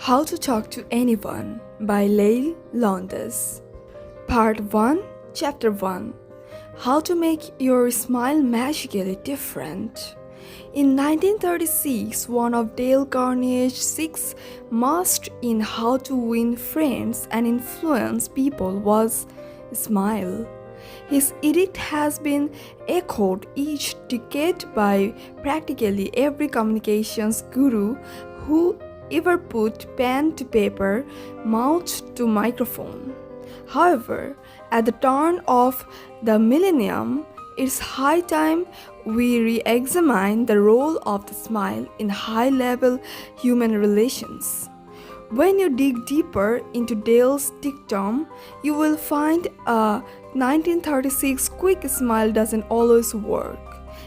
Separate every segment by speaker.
Speaker 1: How to Talk to Anyone by Leil Lowndes. Part 1, Chapter 1. How to Make Your Smile Magically Different. In 1936, one of Dale Carnegie's 6 must in how to win friends and influence people was smile. His edict has been echoed each decade by practically every communications guru who ever put pen to paper, mouth to microphone. However, at the turn of the millennium, it's high time we re-examine the role of the smile in high-level human relations. When you dig deeper into Dale's dictum, you will find a 1936 quick smile doesn't always work,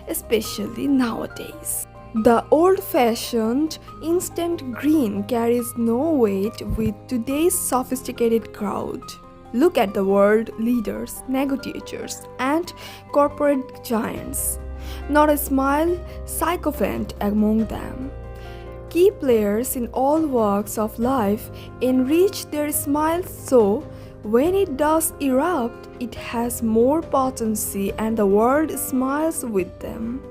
Speaker 1: especially nowadays. The old-fashioned instant grin carries no weight with today's sophisticated crowd. Look at the world leaders, negotiators, and corporate giants. Not a smile sycophant among them. Key players in all walks of life enrich their smiles so when it does erupt, it has more potency and the world smiles with them.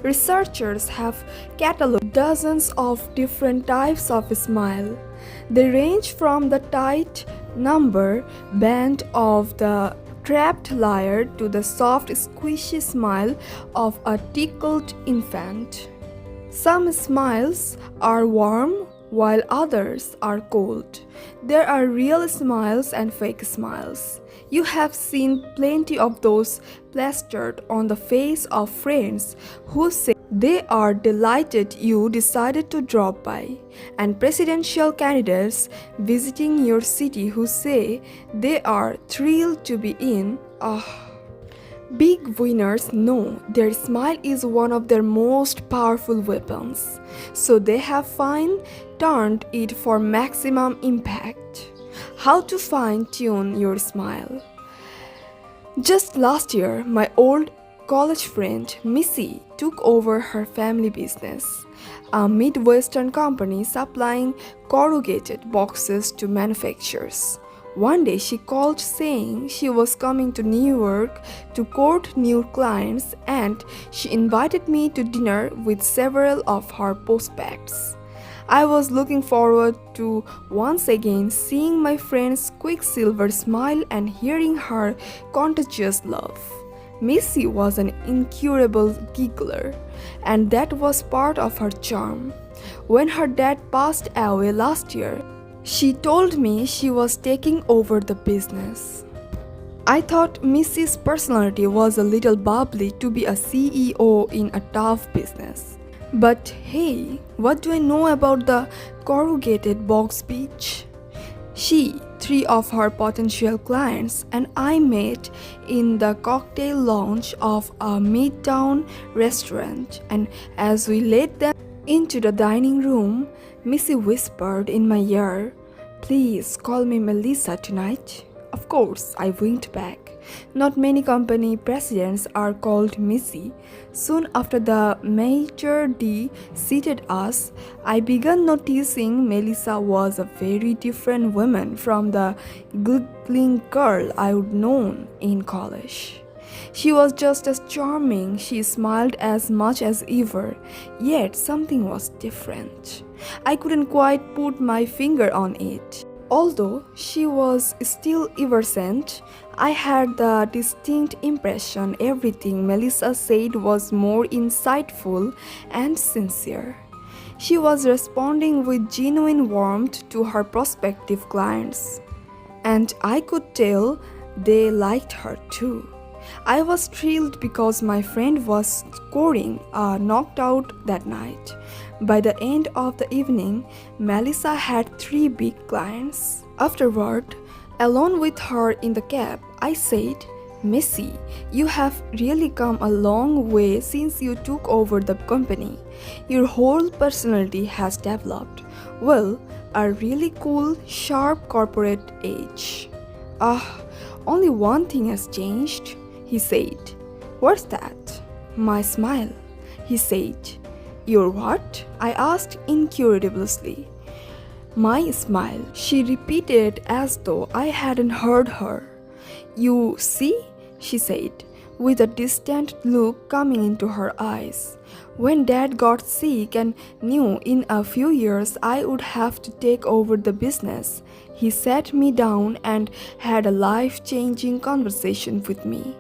Speaker 1: Researchers have cataloged dozens of different types of smile. They range from the tight number band of the trapped liar to the soft squishy smile of a tickled infant. Some smiles are warm while others are cold. There are real smiles and fake smiles. You have seen plenty of those plastered on the face of friends who say they are delighted you decided to drop by, and presidential candidates visiting your city who say they are thrilled to be in. Big winners know their smile is one of their most powerful weapons, so they have fine-tuned it for maximum impact. How to fine-tune your smile? Just last year, my old college friend Missy took over her family business, a Midwestern company supplying corrugated boxes to manufacturers. One day she called saying she was coming to New York to court new clients and she invited me to dinner with several of her prospects. I was looking forward to once again seeing my friend's quicksilver smile and hearing her contagious laugh. Missy was an incurable giggler, and that was part of her charm. When her dad passed away last year, she told me she was taking over the business. I thought Missy's personality was a little bubbly to be a CEO in a tough business. But hey, what do I know about the corrugated box beach? She, 3 of her potential clients, and I met in the cocktail lounge of a midtown restaurant, and as we led them into the dining room, Missy whispered in my ear, "Please call me Melissa tonight." Of course, I winked back. Not many company presidents are called Missy. Soon after the maitre d' seated us, I began noticing Melissa was a very different woman from the giggling girl I would known in college. She was just as charming, she smiled as much as ever, yet something was different. I couldn't quite put my finger on it. Although she was still effervescent, I had the distinct impression everything Melissa said was more insightful and sincere. She was responding with genuine warmth to her prospective clients, and I could tell they liked her too. I was thrilled because my friend was scoring a knockout that night. By the end of the evening, Melissa had 3 big clients. Afterward, alone with her in the cab, I said, "Missy, you have really come a long way since you took over the company. Your whole personality has developed. Well, a really cool, sharp corporate edge." Only one thing has changed," he said. "What's that?" "My smile," he said. "Your what?" I asked incredulously. My smile, she repeated as though I hadn't heard her. You see, she said, with a distant look coming into her eyes. When Dad got sick and knew in a few years I would have to take over the business, he sat me down and had a life-changing conversation with me.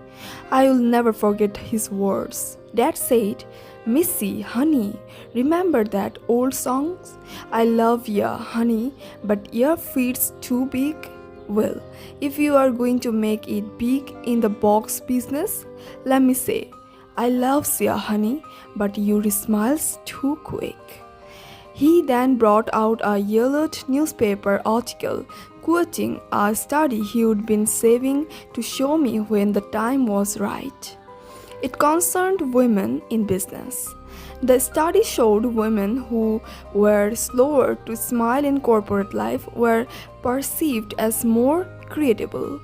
Speaker 1: I will never forget his words. Dad said, "Missy, honey, remember that old song? I love ya, honey, but your feet's too big." Well, if you are going to make it big in the box business, let me say, I love ya, honey, but your smile's too quick. He then brought out a yellowed newspaper article quoting a study he had been saving to show me when the time was right. It concerned women in business. The study showed women who were slower to smile in corporate life were perceived as more credible.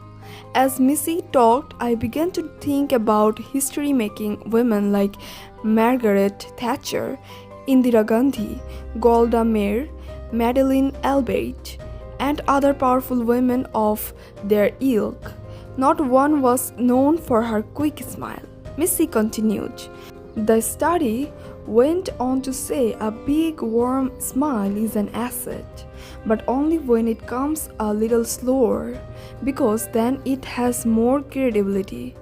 Speaker 1: As Missy talked, I began to think about history-making women like Margaret Thatcher, Indira Gandhi, Golda Meir, Madeleine Albright, and other powerful women of their ilk. Not one was known for her quick smile. Missy continued. The study went on to say a big warm smile is an asset, but only when it comes a little slower, because then it has more credibility.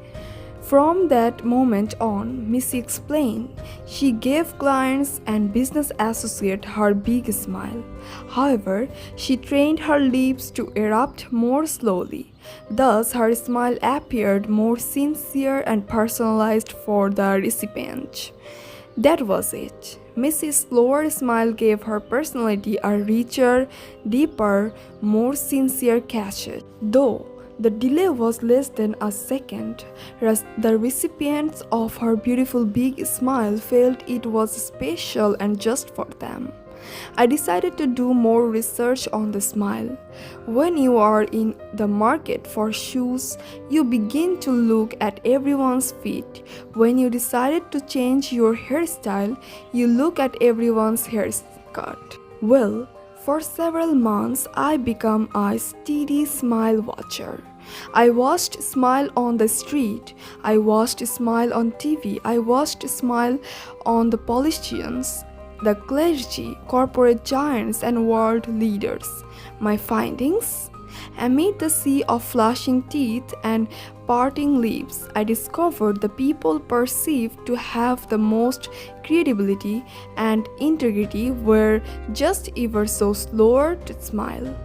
Speaker 1: From that moment on, Missy explained, she gave clients and business associates her big smile. However, she trained her lips to erupt more slowly. Thus, her smile appeared more sincere and personalized for the recipient. That was it. Missy's slower smile gave her personality a richer, deeper, more sincere cachet. Though the delay was less than a second, the recipients of her beautiful big smile felt it was special and just for them. I decided to do more research on the smile. When you are in the market for shoes, you begin to look at everyone's feet. When you decided to change your hairstyle, you look at everyone's haircut. Well, for several months, I became a steady smile watcher. I watched smile on the street. I watched smile on TV. I watched smile on the politicians, the clergy, corporate giants, and world leaders. My findings? Amid the sea of flashing teeth and parting lips, I discovered the people perceived to have the most credibility and integrity were just ever so slower to smile.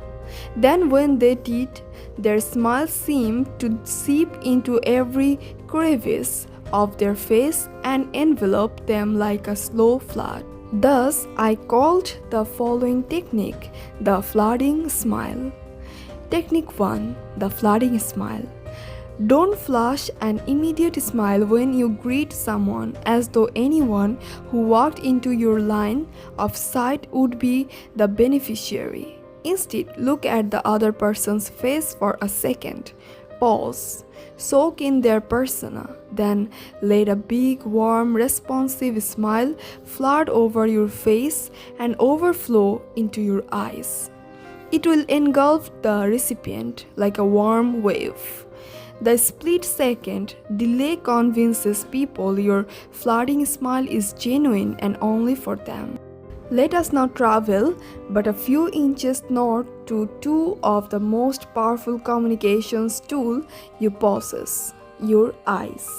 Speaker 1: Then when they did, their smile seemed to seep into every crevice of their face and envelop them like a slow flood. Thus, I called the following technique the flooding smile. Technique 1. The flooding smile. Don't flash an immediate smile when you greet someone as though anyone who walked into your line of sight would be the beneficiary. Instead, look at the other person's face for a second. Pause. Soak in their persona. Then let a big, warm, responsive smile flood over your face and overflow into your eyes. It will engulf the recipient like a warm wave. The split-second delay convinces people your flooding smile is genuine and only for them. Let us now travel but a few inches north to two of the most powerful communications tools you possess, your eyes.